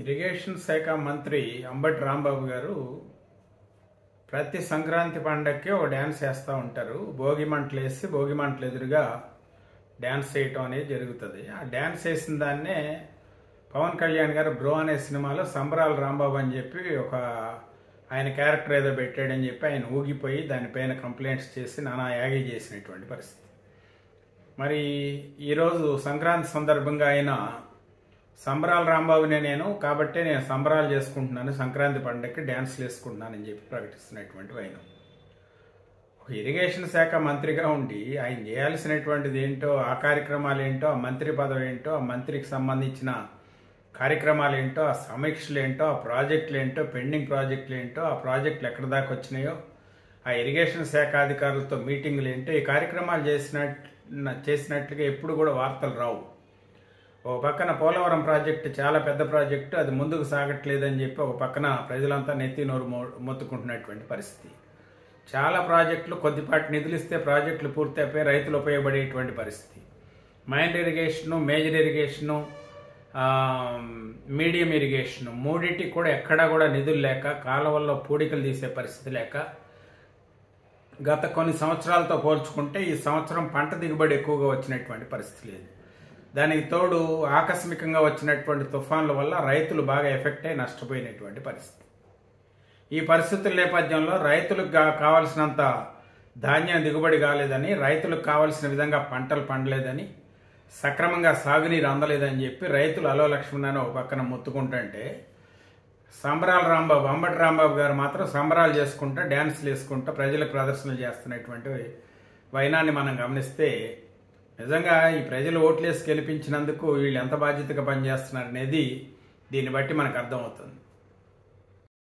Irrigation శాఖ మంత్రి అంబటి రాంబాబు గారు ప్రతి సంక్రాంతి పండగకి ఒక డ్యాన్స్ వేస్తూ ఉంటారు. భోగి మంటలు వేసి భోగి మంటలు ఎదురుగా డ్యాన్స్ చేయటం అనేది జరుగుతుంది. ఆ డ్యాన్స్ వేసిన దాన్నే పవన్ కళ్యాణ్ గారు బ్రో అనే సినిమాలో సంబరాల రాంబాబు అని చెప్పి ఒక ఆయన క్యారెక్టర్ ఏదో పెట్టాడని చెప్పి ఆయన ఊగిపోయి దానిపైన కంప్లైంట్స్ చేసి నానా యాగి చేసినటువంటి పరిస్థితి. మరి ఈరోజు సంక్రాంతి సందర్భంగా ఆయన సంబరాల రాంబాబునే నేను కాబట్టి నేను సంబరాలు చేసుకుంటున్నాను, సంక్రాంతి పండుగకి డ్యాన్స్లు వేసుకుంటున్నానని చెప్పి ప్రకటిస్తున్నటువంటి ఆయన ఒక ఇరిగేషన్ శాఖ మంత్రిగా ఉండి ఆయన చేయాల్సినటువంటిది ఏంటో, ఆ కార్యక్రమాలు ఏంటో, ఆ మంత్రి పదవి ఏంటో, ఆ మంత్రికి సంబంధించిన కార్యక్రమాలు ఏంటో, ఆ సమీక్షలు ఏంటో, ఆ ప్రాజెక్టులు ఏంటో, పెండింగ్ ప్రాజెక్టులు ఏంటో, ఆ ప్రాజెక్టులు ఎక్కడి దాకా వచ్చినాయో, ఆ ఇరిగేషన్ శాఖ అధికారులతో మీటింగులు ఏంటో, ఈ కార్యక్రమాలు చేసినట్లుగా ఎప్పుడు కూడా వార్తలు రావు. ఒక పక్కన పోలవరం ప్రాజెక్టు చాలా పెద్ద ప్రాజెక్టు, అది ముందుకు సాగట్లేదని చెప్పి ఒక పక్కన ప్రజలంతా నెత్తి నోరు మొత్తుకుంటున్నటువంటి పరిస్థితి. చాలా ప్రాజెక్టులు కొద్దిపాటి నిధులు ఇస్తే ప్రాజెక్టులు పూర్తి అయిపోయి రైతులు ఉపయోగపడేటువంటి పరిస్థితి. Minor irrigation, major irrigation, medium irrigation మూడింటికి కూడా ఎక్కడా కూడా నిధులు లేక, కాలువల్లో పూడికలు తీసే పరిస్థితి లేక, గత కొన్ని సంవత్సరాలతో పోల్చుకుంటే ఈ సంవత్సరం పంట దిగుబడి ఎక్కువగా వచ్చినటువంటి పరిస్థితి లేదు. దానికి తోడు ఆకస్మికంగా వచ్చినటువంటి తుఫాన్ల వల్ల రైతులు బాగా ఎఫెక్ట్ అయి నష్టపోయినటువంటి పరిస్థితి. ఈ పరిస్థితుల నేపథ్యంలో రైతులకు కావాల్సినంత ధాన్యం దిగుబడి కాలేదని, రైతులకు కావాల్సిన విధంగా పంటలు పండలేదని, సక్రమంగా సాగునీరు అందలేదని చెప్పి రైతులు అలో లక్ష్మణ్ ఒక పక్కన మొత్తుకుంటుంటే, సంబరాల రాంబాబు అంబటి రాంబాబు గారు మాత్రం సంబరాలు చేసుకుంటా, డ్యాన్సులు వేసుకుంటా ప్రజలకు ప్రదర్శనలు చేస్తున్నటువంటి వైనాన్ని మనం గమనిస్తే నిజంగా ఈ ప్రజలు ఓట్లేసి గెలిపించినందుకు వీళ్ళు ఎంత బాధ్యతగా పనిచేస్తున్నారు అనేది దీన్ని బట్టి మనకు అర్థమవుతుంది.